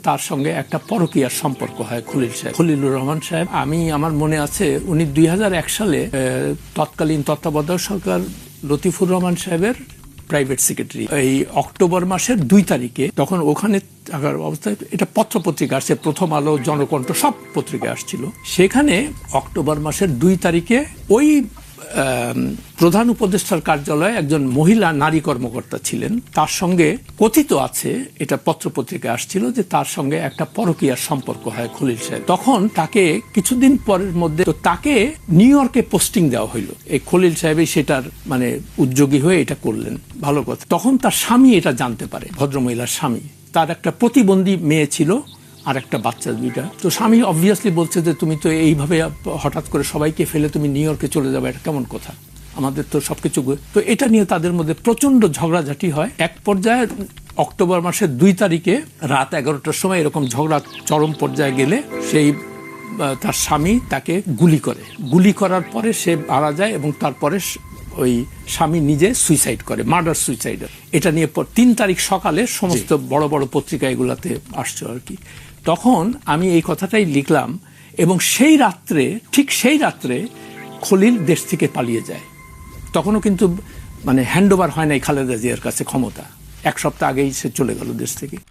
তার সঙ্গে একটা পরকীয়ার সম্পর্ক হয় খলিলুর রহমান সাহেব। আমার মনে আছে উনি 2001 সালে তৎকালীন তত্ত্বাবধায়ক সরকার লতিফুর রহমান সাহেবের প্রাইভেট সেক্রেটারি। এই অক্টোবর মাসের 2 তারিখে তখন ওখানে থাকার অবস্থায় এটা পত্রপত্রিকা আসছে, প্রথম আলো, জনকণ্ঠ, সব পত্রিকা আসছিল। সেখানে অক্টোবর মাসের 2 তারিখে ওই প্রধান উপদেষ্টার কার্যালয়ে একজন মহিলা নারী কর্মকর্তা ছিলেন, তার সঙ্গে কথিত আছে, এটা পত্রপত্রিকা আসছিল, যে তার সঙ্গে একটা পরকীয়ার সম্পর্ক হয় খলিল সাহেব। তখন তাকে কিছুদিন পরের মধ্যে তাকে নিউ ইয়র্কে পোস্টিং দেওয়া হইল। এই খলিল সাহেবই সেটার মানে উদ্যোগী হয়ে এটা করলেন, ভালো কথা। তখন তার স্বামী এটা জানতে পারে, ভদ্রমহিলার স্বামী। তার একটা প্রতিবন্ধী মেয়ে ছিল আর একটা বাচ্চা, 2টা। তো স্বামী অবভিয়াসলি বলছে যে তুমি তো এইভাবে হঠাৎ করে সবাইকে ফেলে তুমি নিউ ইয়র্কে চলে যাবে, এটা কেমন কথা, আমাদের তো সবকিছু। তো এটা নিয়ে তাদের মধ্যে প্রচন্ড ঝগড়াঝাটি হয়। এক পর্যায়ে অক্টোবর মাসের 2 তারিখে রাত 11টার সময় এরকম ঝগড়া চরম পর্যায়ে গেলে সেই তার স্বামী তাকে গুলি করার পরে সে মারা যায়, এবং তারপরে ওই স্বামী নিজে সুইসাইড করে, মার্ডার সুইসাইড। এটা নিয়ে 3 তারিখ সকালে সমস্ত বড় বড় পত্রিকা এগুলাতে আসছে আর কি। তখন আমি এই কথাটাই লিখলাম, এবং ঠিক সেই রাত্রে খলিল দেশ থেকে পালিয়ে যায়। তখনও কিন্তু মানে হ্যান্ড ওভার হয় নাই খালেদা জিয়ার কাছে ক্ষমতা, 1 সপ্তাহ আগেই সে চলে গেল দেশ থেকে।